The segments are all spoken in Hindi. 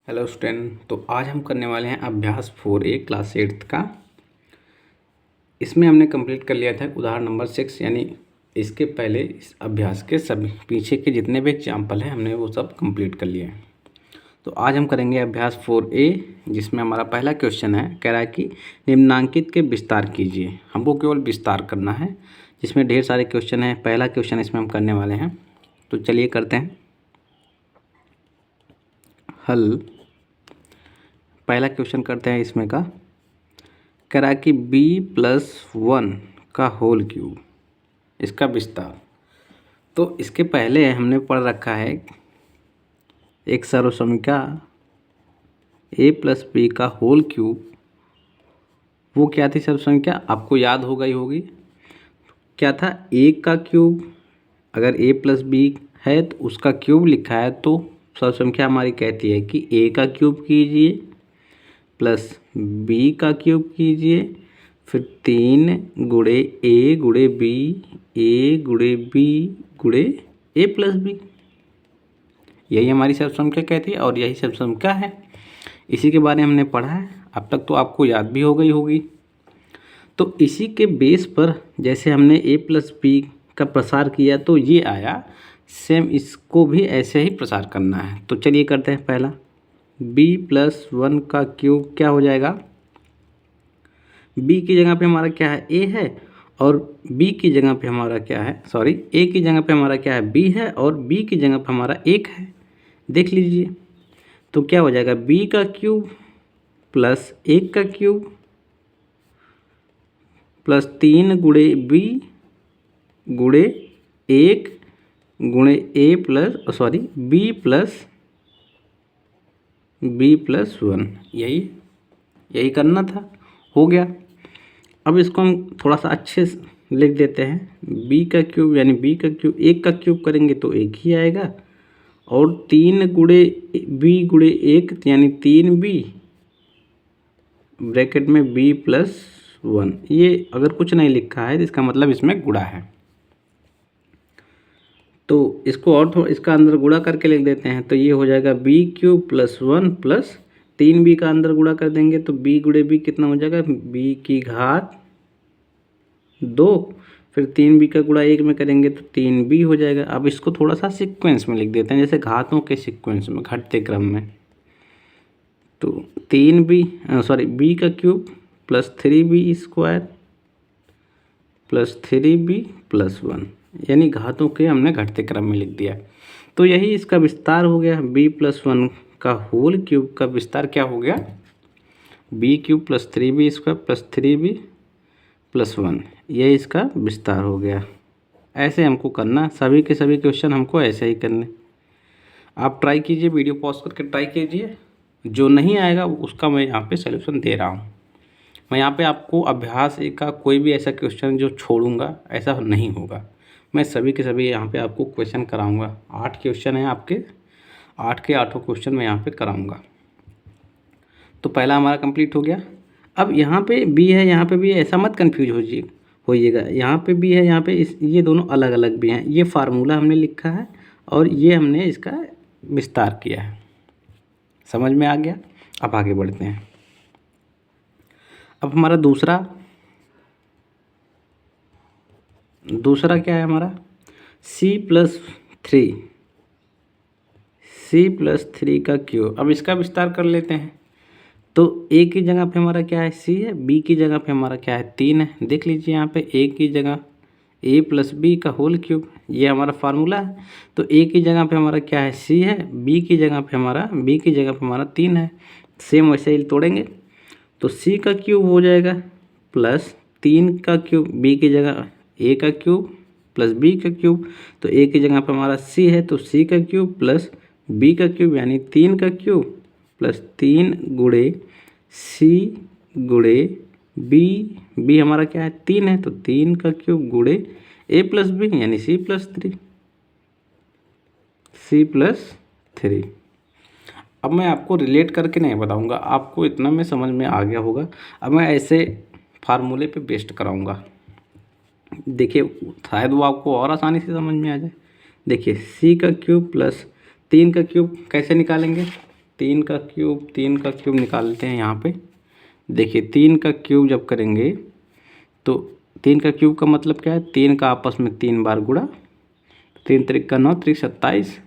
Hello student. तो आज हम करने वाले हैं अभ्यास 4A क्लास 8th का। इसमें हमने कंप्लीट कर लिया था उदाहरण नंबर 6, यानी इसके पहले इस अभ्यास के सभी पीछे के जितने भी एग्जाम्पल हैं हमने वो सब कंप्लीट कर लिए हैं। तो आज हम करेंगे अभ्यास 4A, जिसमें हमारा पहला क्वेश्चन है, कह रहा है कि निम्नांकित के विस्तार कीजिए। हमको केवल विस्तार करना है, जिसमें ढेर सारे क्वेश्चन हैं। पहला क्वेश्चन इसमें हम करने वाले हैं, तो चलिए करते हैं हल। पहला क्वेश्चन करते हैं इसमें का, कह रहा है कि b+1 का होल क्यूब, इसका विस्तार। तो इसके पहले हमने पढ़ रखा है एक सर्वसमीका a+b का होल क्यूब। वो क्या थी सर्वसमीका, आपको याद होगा ही होगी। क्या था, a का क्यूब, अगर a+b है तो उसका क्यूब लिखा है, तो सर्वसमीका हमारी कहती है कि a का क्यूब कीजिए प्लस b का क्यूब कीजिए, फिर 3 गुणे a गुणे b, a गुणे b गुणे a+b। यही हमारी सर्वसमीका कहती है और यही सर्वसमीका है। इसी के बारे में हमने पढ़ा है, अब तक तो आपको याद भी हो गई होगी। तो इसी के बेस पर जैसे हमने a+b का प्रसार किया तो ये आया, सेम इसको भी ऐसे ही प्रसार करना है। तो चलिए करते हैं। पहला b+1 का क्यूब क्या हो जाएगा, b की जगह पे हमारा क्या है, a है, और b की जगह पे हमारा क्या है, सॉरी, a की जगह पे हमारा क्या है, b है, और b की जगह पे हमारा 1 है। देख लीजिए, तो क्या हो जाएगा, b का क्यूब प्लस 1 का क्यूब प्लस 3 गुणे b गुणे 1 गुणे a प्लस सॉरी b+1, यही करना था। हो गया। अब इसको हम थोड़ा सा अच्छे से लिख देते हैं। b का क्यूब यानी b का क्यूब, 1 का क्यूब करेंगे तो 1 ही आएगा, और 3 गुणे b गुणे 1 यानी 3b ब्रैकेट में b+1। ये अगर कुछ नहीं लिखा है तो इसका मतलब इसमें गुणा है। तो इसको और थोड़ा इसका अंदर गुणा करके लिख देते हैं, तो ये हो जाएगा b³ + 1 प्लस 3b का अंदर गुणा कर देंगे तो b गुणे b कितना हो जाएगा, b²2, फिर 3b का गुणा 1 में करेंगे तो 3b हो जाएगा। अब इसको थोड़ा सा सीक्वेंस में लिख देते हैं, जैसे घातों के सीक्वेंस में, घटते क्रम में। तो 3b का cube plus 3b² plus 3b+1, यानी घातों के हमने घटते क्रम में लिख दिया। तो यही इसका विस्तार हो गया। b+1 का होल क्यूब का विस्तार क्या हो गया, b³ plus 3b² plus 3b+1, ये इसका विस्तार हो गया। ऐसे हमको करना, सभी के सभी क्वेश्चन हमको ऐसे ही करने। आप ट्राई कीजिए, वीडियो पॉज करके ट्राई कीजिए। जो नहीं आएगा उसका मैं यहाँ पे सलूशन दे रहा हूँ। मैं यहाँ पे आपको अभ्यास का कोई भी ऐसा क्वेश्चन जो छोड़ूंगा ऐसा नहीं होगा। मैं सभी के सभी यहाँ पे आपको क्वेश्चन कराऊंगा। 8 क्वेश्चन हैं आपके, 8 के 8 क्वेश्चन मैं यहाँ पे कराऊंगा। तो पहला हमारा कंप्लीट हो गया। अब यहाँ पे बी है, यहाँ पे भी है, ऐसा मत कन्फ्यूज होइएगा। यहाँ पे भी है, यहाँ पे ये दोनों अलग अलग भी हैं। ये फार्मूला हमने लिखा है और ये हमने इसका विस्तार किया है। समझ में आ गया। अब आगे बढ़ते हैं। अब हमारा दूसरा क्या है हमारा, c+3 का क्यूब। अब इसका विस्तार कर लेते हैं। तो a की जगह पे हमारा क्या है, c है, b की जगह पे हमारा क्या है, 3 है। देख लीजिए यहाँ पे a की जगह a+b का होल क्यूब, ये हमारा फार्मूला है। तो a की जगह पे हमारा क्या है, c है, b की जगह पे हमारा 3 है। सेम वैसे ही तोड़ेंगे तो c का क्यूब हो जाएगा प्लस 3 का क्यूब, b की जगह a का क्यूब प्लस b का क्यूब। तो a की जगह पे हमारा c है तो c का क्यूब प्लस b का क्यूब यानी 3 का क्यूब प्लस 3 गुणे c गुणे b हमारा क्या है, 3 है, तो 3 का क्यूब गुणे a+b यानी c+3। अब मैं आपको रिलेट करके नहीं बताऊंगा, आपको इतना में समझ में आ गया होगा। अब मैं ऐसे फार्मूले पे बेस्ड कराऊंगा। देखिए, शायद वो आपको और आसानी से समझ में आ जाए। देखिए, c का क्यूब प्लस 3 का क्यूब कैसे निकालेंगे, 3 का क्यूब निकालते हैं यहाँ पे। देखिए 3 का क्यूब जब करेंगे तो 3 का क्यूब का मतलब क्या है, 3 का आपस में 3 बार गुणा, 3 त्रिक का 9, त्रिक 27,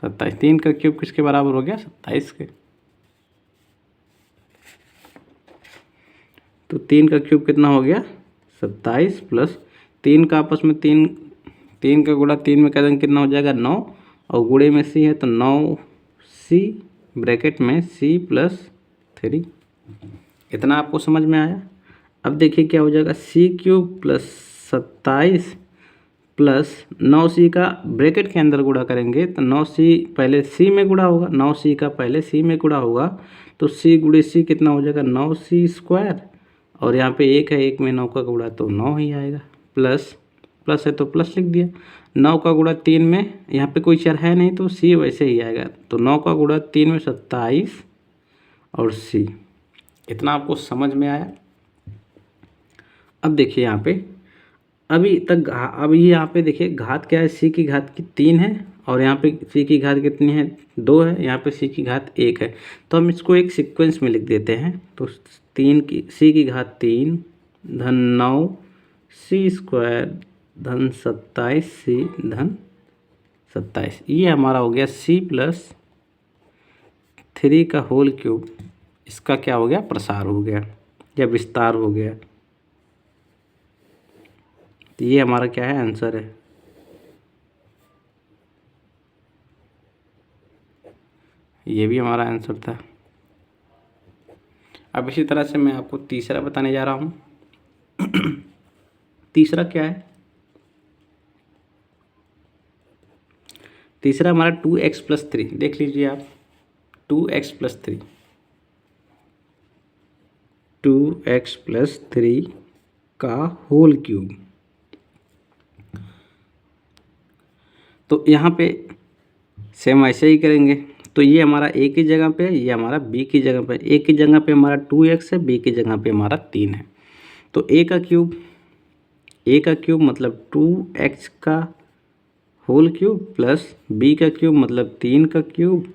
3 का क्यूब किसके बराबर हो गया, 27 के। तो 3 का क्यूब कितना हो गया, 27 प्लस 3 का आपस में 3 का गुणा 3 में करेंगे कितना हो जाएगा, 9, और गुणे में सी है तो 9c ब्रैकेट में c प्लस 3। इतना आपको समझ में आया। अब देखिए क्या हो जाएगा, c cube plus 27 plus 9c का ब्रैकेट के अंदर गुणा करेंगे तो 9c पहले c में गुणा होगा, 9c का पहले c में गुणा होगा तो c गुणे c कितना हो जाएगा, 9c स्क्वायर, और यहाँ पे 1 है, 1 में 9 का गुणा तो 9 ही आएगा, प्लस है तो प्लस लिख दिया। 9 का गुणा 3 में, यहाँ पे कोई चर है नहीं तो c वैसे ही आएगा, तो 9 का गुणा 3 में 27 और c। इतना आपको समझ में आया। अब देखिए यहाँ पे अभी तक अब ये यहाँ पे देखिए घात क्या है, c की घात की 3 है, और यहाँ पे c की घात कितनी है, 2 है, यहाँ पे c की घात 1 है। तो हम इसको एक सीक्वेंस में लिख देते हैं। तो c की घात 3 धन 9 c स्क्वायर धन 27 c धन 27, ये हमारा हो गया c प्लस 3 का होल क्यूब। इसका क्या हो गया, प्रसार हो गया या विस्तार हो गया। तो ये हमारा क्या है, आंसर है। ये भी हमारा आंसर था। अब इसी तरह से मैं आपको तीसरा बताने जा रहा हूँ। तीसरा क्या है, तीसरा हमारा 2x प्लस 3। देख लीजिए आप, 2x प्लस 3, 2x प्लस 3 का होल क्यूब। तो यहाँ पे सेम ऐसे ही करेंगे। तो ये हमारा a की जगह पे है, ये हमारा b की जगह पे। a की जगह पे हमारा 2x है, b की जगह पे हमारा 3 है। तो a का क्यूब मतलब 2x का होल क्यूब प्लस b का क्यूब मतलब 3 का क्यूब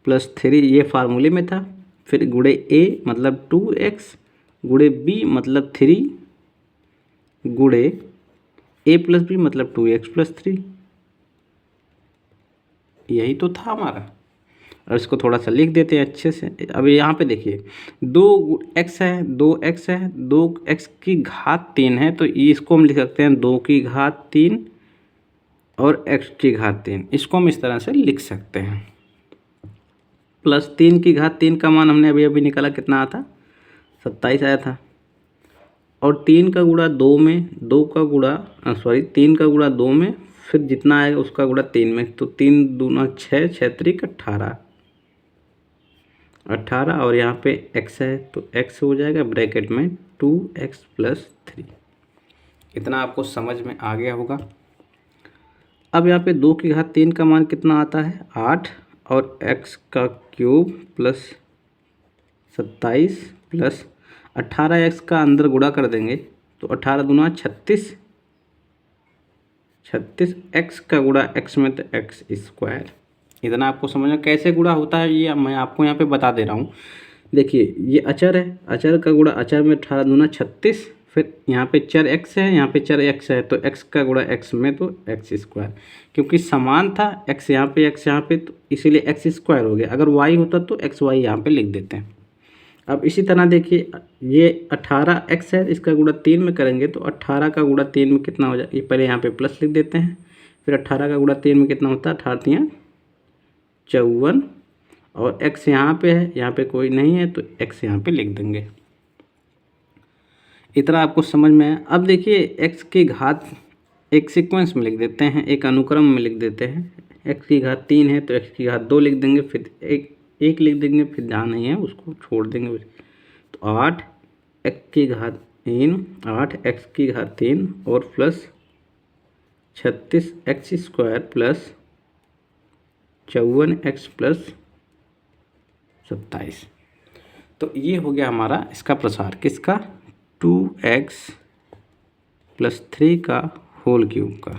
प्लस 3, ये फार्मूले में था। फिर गुणे a मतलब 2x गुणे b मतलब 3 गुणे a प्लस b मतलब 2x प्लस 3। यही तो था हमारा। और इसको थोड़ा सा लिख देते हैं अच्छे से। अब यहाँ पे देखिए 2x है, 2x की घात 3 है, तो इसको हम लिख सकते हैं 2 की घात 3 और x की घात 3। इसको हम इस तरह से लिख सकते हैं। प्लस 3 की घात 3 का मान हमने अभी निकाला, कितना आया था, 27 आया था। और 3 का गुणा 2 में, 3 का गुणा 2 में, फिर जितना आएगा उसका गुणा 3 में। तो 3 दूना 6, 6 त्रिक 18, और यहाँ पे x है तो x हो जाएगा ब्रैकेट में 2x प्लस 3। इतना आपको समझ में आ गया होगा। अब यहाँ पे 2 की घात 3 का मान कितना आता है, 8, और x का क्यूब प्लस 27 प्लस 18x का अंदर गुणा कर देंगे तो 18 दूना 36, x का गुणा x में तो x स्क्वायर। इतना आपको समझना कैसे गुणा होता है, ये मैं आपको यहाँ पे बता दे रहा हूँ। देखिए ये अचर है, अचर का गुणा अचर में 18 दूना 36, फिर यहाँ पे चर x है, यहाँ पे चर x है, तो x का गुणा x में तो x स्क्वायर। क्योंकि समान था x यहाँ पे तो इसीलिए x स्क्वायर हो गया। अगर y होता तो x y यहाँ पे लिख देते हैं। अब इसी तरह देखिए ये 18x है, इसका गुणा 3 में करेंगे तो 18 का गुणा 3 में कितना हो जाए, ये पहले यहाँ पे प्लस लिख देते हैं। फिर 18 का गुणा 3 में कितना होता है, 18 54, और x यहाँ पे है, यहाँ पे कोई नहीं है तो x यहाँ पे लिख देंगे। इतना आपको समझ में आया। अब देखिए x की घात एक सीक्वेंस में लिख देते हैं, एक अनुक्रम में लिख देते हैं। x की घात 3 है तो x की घात 2 लिख देंगे, फिर एक लिख देंगे, फिर ध्यान नहीं है उसको छोड़ देंगे। तो 8 x की घात 3, 8x की घात 3 और plus 36x square plus 54x plus 27। तो ये हो गया हमारा इसका प्रसार, किसका, 2x प्लस 3 का होल क्यूब का।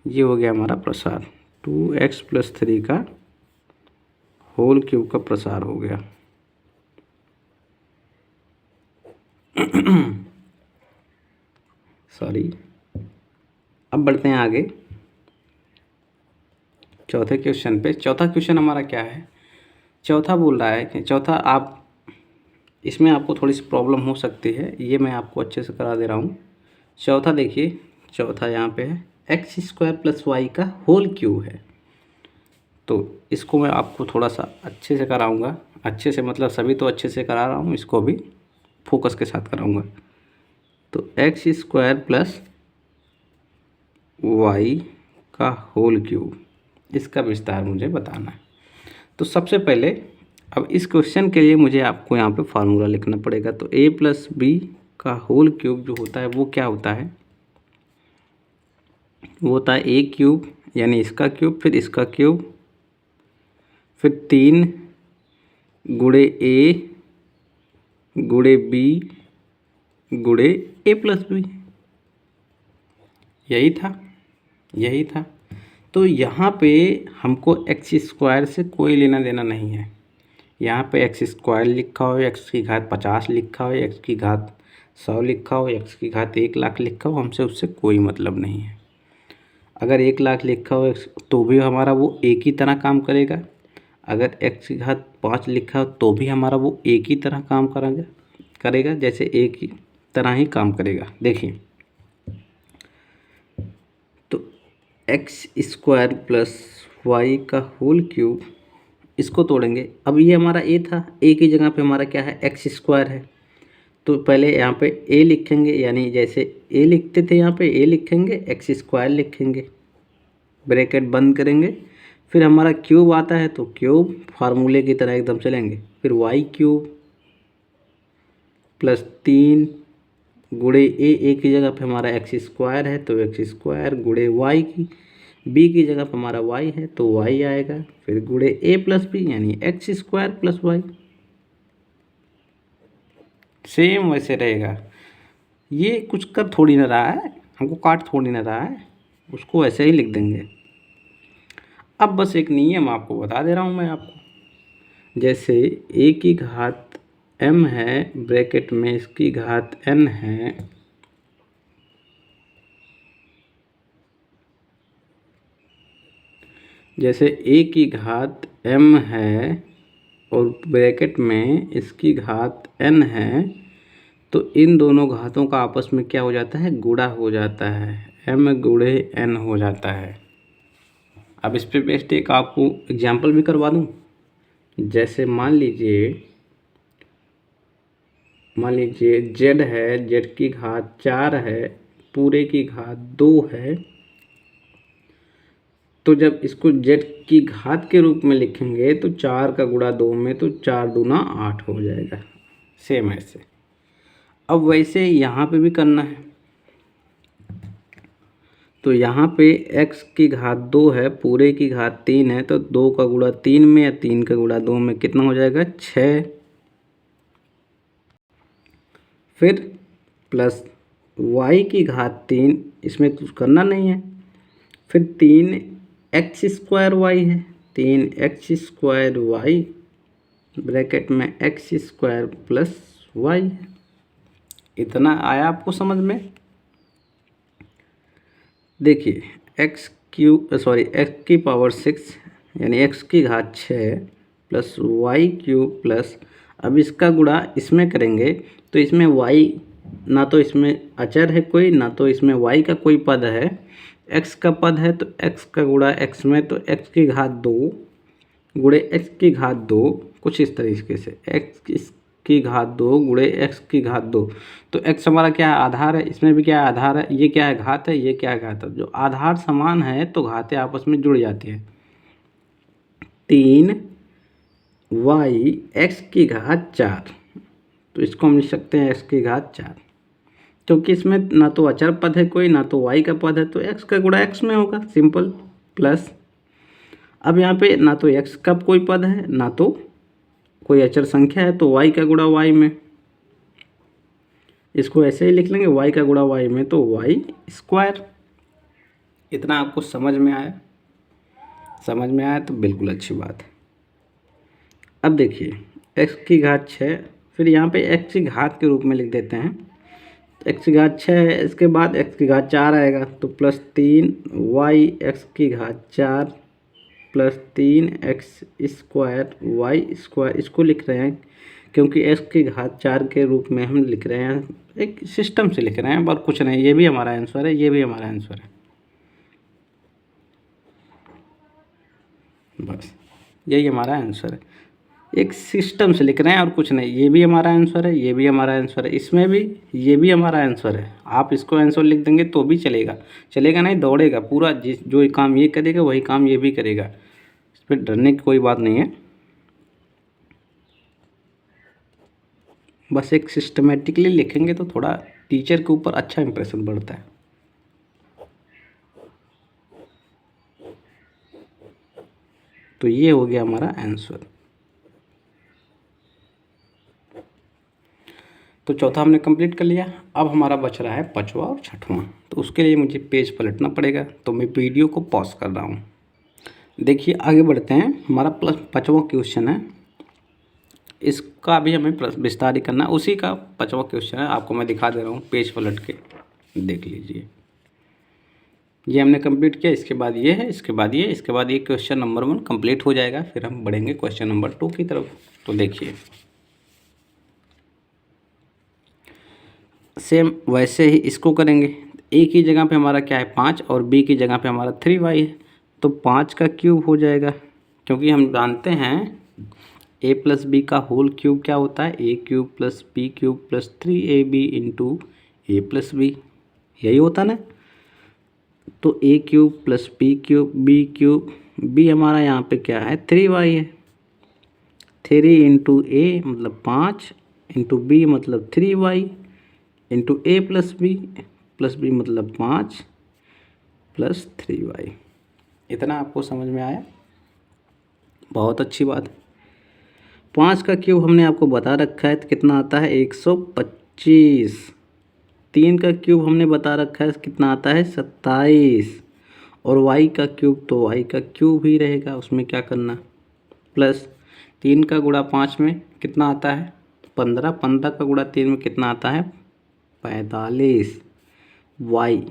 ये हो गया हमारा प्रसार 2x प्लस 3 का होल क्यूब का प्रसार हो गया। सॉरी, अब बढ़ते हैं आगे चौथे क्वेश्चन पे। चौथा क्वेश्चन हमारा क्या है? चौथा बोल रहा है कि चौथा, आप इसमें आपको थोड़ी सी प्रॉब्लम हो सकती है, ये मैं आपको अच्छे से करा दे रहा हूँ। चौथा देखिए, चौथा यहाँ पे है एक्स स्क्वायर प्लस वाई का होल क्यूब है। तो इसको मैं आपको थोड़ा सा अच्छे से कराऊंगा, अच्छे से मतलब सभी तो अच्छे से करा रहा हूँ, इसको भी फोकस के साथ कराऊंगा। तो एक्स स्क्वायर प्लस वाई का होल क्यूब, इसका विस्तार मुझे बताना है। तो सबसे पहले अब इस क्वेश्चन के लिए मुझे आपको यहाँ पे फार्मूला लिखना पड़ेगा। तो a प्लस बी का होल क्यूब जो होता है वो क्या होता है? वो होता है a क्यूब, यानी इसका क्यूब, फिर इसका क्यूब, फिर 3 गुणे a गुणे b गुणे a प्लस बी। यही था। तो यहाँ पे हमको एक्स स्क्वायर से कोई लेना देना नहीं है। यहाँ पे एक्स स्क्वायर लिखा हो, एक्स की घात 50 लिखा हो, एक्स की घात 100 लिखा हो, एक्स की घात 1 लाख लिखा हो, हमसे उससे कोई मतलब नहीं है। अगर 1 लाख लिखा हो तो भी हमारा वो एक ही तरह काम करेगा। अगर एक्स की घात 5 लिखा हो तो भी हमारा वो एक ही तरह काम करेगा, जैसे एक ही तरह ही काम करेगा। देखिए, तो एक्स स्क्वायर प्लस वाई का होल क्यूब, इसको तोड़ेंगे। अब ये हमारा ए था, ए की जगह पे हमारा क्या है? एक्स स्क्वायर है। तो पहले यहाँ पे ए लिखेंगे, यानी जैसे ए लिखते थे यहाँ पे ए लिखेंगे, एक्स स्क्वायर लिखेंगे, ब्रैकेट बंद करेंगे। फिर हमारा क्यूब आता है तो क्यूब फार्मूले की तरह एकदम चलेंगे। फिर वाई क्यूब प्लस 3 गुणे ए की जगह पे हमारा एक्स स्क्वायर है तो एक्स स्क्वायर गुणे वाई की, बी की जगह पर हमारा वाई है तो वाई आएगा, फिर गुणे ए प्लस बी यानी X square plus Y. Same वैसे रहेगा, ये कुछ कर थोड़ी ना रहा है, हमको काट थोड़ी ना रहा है, उसको ऐसे ही लिख देंगे। अब बस एक नियम आपको बता दे रहा हूँ मैं आपको। जैसे ए की घात m है, ब्रैकेट में इसकी घात n है, जैसे a की घात m है और ब्रैकेट में इसकी घात n है, तो इन दोनों घातों का आपस में क्या हो जाता है? गुणा हो जाता है, m गुणे n हो जाता है। अब इस पे बेस्ट एक आपको एग्जाम्पल भी करवा दूँ। जैसे मान लीजिए z है, z की घात 4 है, पूरे की घात 2 है। तो जब इसको z की घात के रूप में लिखेंगे तो 4 का गुणा 2 में, तो 4 दूना 8 हो जाएगा। सेम ऐसे अब वैसे यहाँ पे भी करना है। तो यहाँ पे x की घात 2 है, पूरे की घात 3 है, तो 2 का गुणा 3 में या 3 का गुणा 2 में कितना हो जाएगा? 6। फिर प्लस y की घात 3, इसमें कुछ करना नहीं है। फिर 3 एक्स स्क्वायर वाई है, 3 एक्स स्क्वायर वाई, ब्रैकेट में एक्स स्क्वायर प्लस वाई है। इतना आया आपको समझ में? देखिए एक्स की पावर 6 यानी एक्स की घात 6 प्लस वाई क्यूब प्लस, अब इसका गुणा इसमें करेंगे तो इसमें वाई, ना तो इसमें अचर है कोई, ना तो इसमें वाई का कोई पद है, एक्स का पद है। तो एक्स का गुणा एक्स में, तो एक्स की घात 2 गुणे एक्स की घात 2, कुछ इस तरीके से एक्स की घात 2 गुणे एक्स की घात 2। तो एक्स हमारा क्या है? आधार है, इसमें भी क्या है? आधार है। ये क्या है? घात है। ये क्या है? घात है। जो आधार समान है तो घातें आपस में जुड़ जाती है। 3 वाई एक्स की घात 4, तो इसको हम लिख सकते हैं एक्स की घात 4, क्योंकि इसमें ना तो अचर पद है कोई, ना तो वाई का पद है, तो एक्स का गुणा एक्स में होगा, सिंपल। प्लस अब यहाँ पे ना तो एक्स का कोई पद है, ना तो कोई अचर संख्या है, तो वाई का गुणा वाई में, इसको ऐसे ही लिख लेंगे, वाई का गुणा वाई में, तो वाई स्क्वायर। इतना आपको समझ में आया? समझ में आया तो बिल्कुल अच्छी बात है। अब देखिए x की घात 6, फिर यहाँ पे x की घात के रूप में लिख देते हैं। तो x की घात 6 है, इसके बाद x की घात 4 आएगा तो +3y x की घात 4 +3x स्क्वायर वाई स्क्वायर, इसको लिख रहे हैं क्योंकि x की घात 4 के रूप में हम लिख रहे हैं, एक सिस्टम से लिख रहे हैं और कुछ नहीं। ये भी हमारा आंसर है, ये भी हमारा आंसर है, बस यही हमारा आंसर है। एक सिस्टम से लिख रहे हैं और कुछ नहीं। ये भी हमारा आंसर है, ये भी हमारा आंसर है, इसमें भी ये भी हमारा आंसर है। आप इसको आंसर लिख देंगे तो भी चलेगा, चलेगा नहीं दौड़ेगा पूरा। जिस जो काम ये करेगा वही काम ये भी करेगा, इस पर डरने की कोई बात नहीं है। बस एक सिस्टमेटिकली लिखेंगे तो थोड़ा टीचर के ऊपर अच्छा इंप्रेशन बढ़ता है। तो ये हो गया हमारा आंसर। तो चौथा हमने कंप्लीट कर लिया। अब हमारा बच रहा है पाँचवा और छठवां। तो उसके लिए मुझे पेज पलटना पड़ेगा, तो मैं वीडियो को पॉज कर रहा हूँ। देखिए आगे बढ़ते हैं। हमारा पाँचवा क्वेश्चन है, इसका भी हमें विस्तार करना, उसी का पाँचवा क्वेश्चन है। आपको मैं दिखा दे रहा हूँ, पेज पलट के देख लीजिए। ये हमने कंप्लीट किया, इसके बाद ये है, इसके बाद ये, इसके बाद ये क्वेश्चन नंबर 1 कंप्लीट हो जाएगा। फिर हम बढ़ेंगे क्वेश्चन नंबर 2 की तरफ। तो देखिए सेम वैसे ही इसको करेंगे। ए की जगह पे हमारा क्या है 5 और बी की जगह पे हमारा 3y है, तो 5 का क्यूब हो जाएगा, क्योंकि हम जानते हैं a प्लस बी का होल क्यूब क्या होता है, a cube plus B cube plus 3ab into A plus B, यही होता ना। तो a cube plus B cube B cube, B हमारा यहाँ पे क्या है 3y है, 3 इंटू ए मतलब 5 इंटू बी मतलब 3y into A plus B मतलब 5 प्लस 3y। इतना आपको समझ में आया, बहुत अच्छी बात है। 5 का क्यूब हमने आपको बता रखा है तो कितना आता है 125। 3 का क्यूब हमने बता रखा है कितना आता है 27, और y का क्यूब तो y का क्यूब ही रहेगा, उसमें क्या करना, प्लस 3 का गुणा 5 में कितना आता है 15, 15 का गुणा 3 में कितना आता है 45, y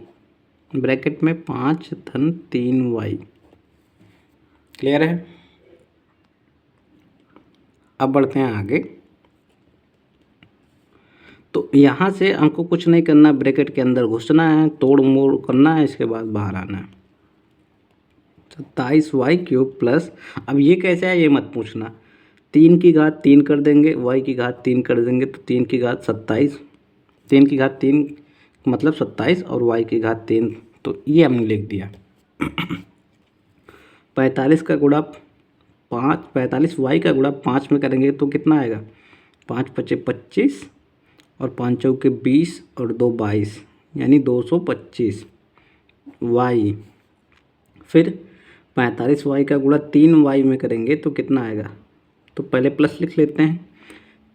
ब्रैकेट में 5 धन 3y। क्लियर है। अब बढ़ते हैं आगे। तो यहाँ से हमको कुछ नहीं करना, ब्रैकेट के अंदर घुसना है, तोड़ मोड़ करना है, इसके बाद बाहर आना है। 27y क्यूब प्लस, अब ये कैसे है ये मत पूछना, 3 की घात 3 कर देंगे, y की घात 3 कर देंगे तो 3 की घात 27, 3 की घात 3 मतलब 27 और y की घात 3, तो ये हमने लिख दिया। 45 का गुणा 5, 45y का गुणा 5 में करेंगे तो कितना आएगा 5 पचे 25 और 5 चौके 20 और 2 22, यानी 225 y। फिर 45y का गुणा 3y में करेंगे तो कितना आएगा, तो पहले प्लस लिख लेते हैं।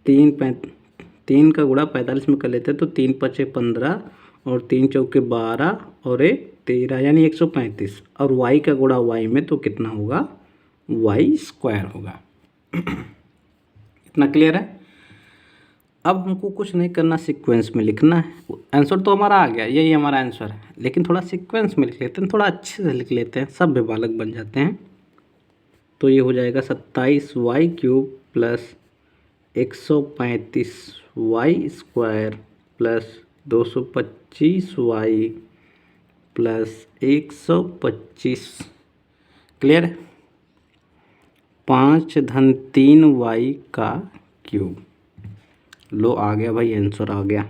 3 का गुणा 45 में कर लेते हैं तो 3 पचे 15 और 3 चौके 12 और 1 13, यानी 135, और y का गुणा y में तो कितना होगा y स्क्वायर होगा। इतना क्लियर है। अब हमको कुछ नहीं करना, सीक्वेंस में लिखना है। आंसर तो हमारा आ गया, यही हमारा आंसर है, लेकिन थोड़ा सीक्वेंस में लिख लेते हैं, थोड़ा अच्छे से लिख लेते हैं, सब बालक बन जाते हैं। तो ये हो जाएगा 27y cube plus 135y square plus 225y plus 125। Clear है। 5 धन 3y का क्यूब। लो आ गया भाई, आंसर आ गया।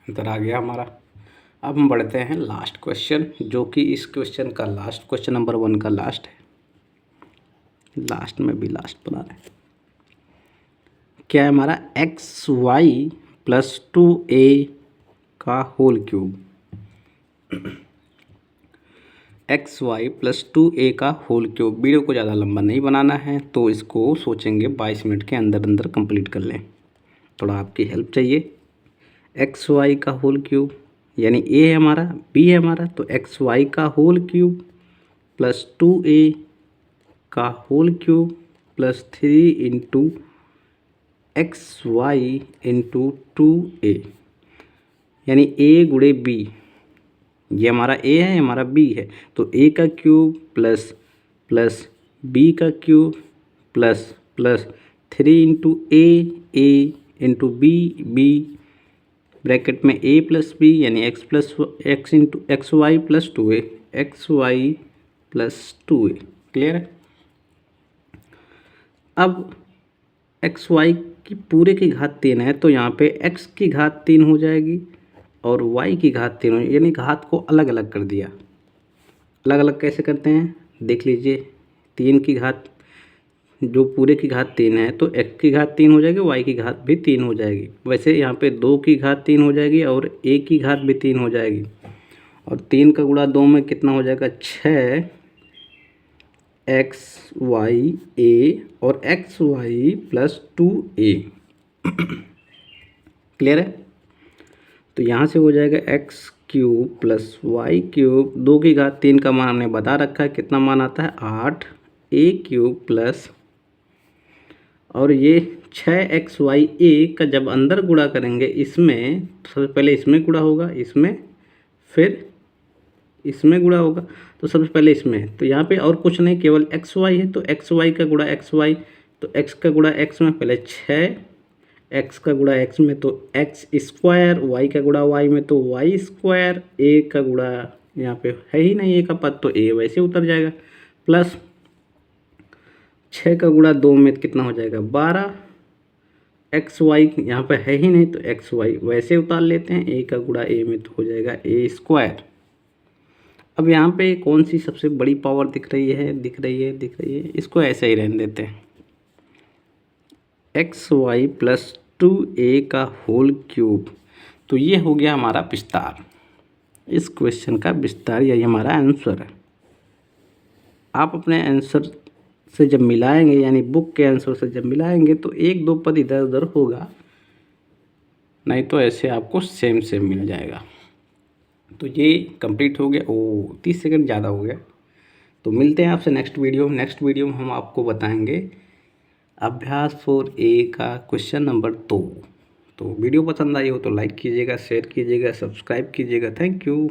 आंसर आ गया हमारा। अब हम बढ़ते हैं लास्ट क्वेश्चन, जो कि इस क्वेश्चन का लास्ट क्वेश्चन नंबर 1 का लास्ट है। लास्ट में भी लास्ट बना रहे हैं। क्या है हमारा xy प्लस 2a का whole cube. xy plus 2a का होल क्यूब। वीडियो को ज़्यादा लंबा नहीं बनाना है, तो इसको सोचेंगे 22 मिनट के अंदर अंदर कंप्लीट कर लें। थोड़ा आपकी हेल्प चाहिए। xy का होल क्यूब यानी ए है हमारा, बी है हमारा, तो एक्स वाई का होल क्यूब प्लस 2a का whole cube plus 3 into X Y into 2a, यानी a गुणे b, ये हमारा a है, हमारा b है, तो a का क्यूब प्लस प्लस b का cube plus plus 3 into a into b bracket में a प्लस b, यानी x plus x into X Y plus 2a, X Y plus 2a। Clear है। अब एक्स वाई की पूरे की घात 3 है, तो यहाँ पे x की घात 3 हो जाएगी और y की घात 3 हो, यानी घात को अलग अलग कर दिया। अलग अलग कैसे करते हैं देख लीजिए। 3 की घात, जो पूरे की घात 3 है, तो x की घात 3 हो जाएगी, y की घात भी 3 हो जाएगी। वैसे यहाँ पे 2 की घात 3 हो जाएगी और a की घात भी 3 हो जाएगी, और 3 का गुणा 2 में कितना हो जाएगा 6 एक्स वाई ए और x Y plus 2a। Clear है। तो यहाँ से हो जाएगा X cube plus Y cube, 2 की घात 3 का मान हमने बता रखा है, कितना मान आता है 8 ए क्यूब प्लस, और ये 6xy का जब अंदर गुणा करेंगे इसमें, तो सबसे पहले इसमें गुणा होगा, इसमें, फिर इसमें गुणा होगा, तो सबसे पहले इसमें, तो यहाँ पे और कुछ नहीं, केवल xy है, तो xy का गुणा xy, तो x का गुणा x में पहले 6, x का गुणा x में तो x स्क्वायर, y का गुणा y में तो y स्क्वायर, a का गुणा यहाँ पे है ही नहीं a का पद, तो a वैसे उतर जाएगा, प्लस 6 का गुणा 2 में कितना हो जाएगा 12, एक्स वाई यहाँ पर है ही नहीं, तो एक्स वाई वैसे उतार लेते हैं, a का गुणा a में तो हो जाएगा a स्क्वायर। अब यहाँ पे कौन सी सबसे बड़ी पावर दिख रही है, इसको ऐसे ही रहने देते हैं, एक्स वाई प्लस 2a का होल क्यूब। तो ये हो गया हमारा विस्तार, इस क्वेश्चन का विस्तार, यही हमारा आंसर है। आप अपने आंसर से जब मिलाएंगे, यानी बुक के आंसर से जब मिलाएंगे, तो 1-2 पद इधर उधर होगा, नहीं तो ऐसे आपको सेम मिल जाएगा। तो ये कंप्लीट हो गया। 30 सेकंड ज़्यादा हो गया। तो मिलते हैं आपसे नेक्स्ट वीडियो में हम आपको बताएंगे अभ्यास 4A का क्वेश्चन नंबर 2। तो वीडियो पसंद आई हो तो लाइक कीजिएगा, शेयर कीजिएगा, सब्सक्राइब कीजिएगा। Thank you.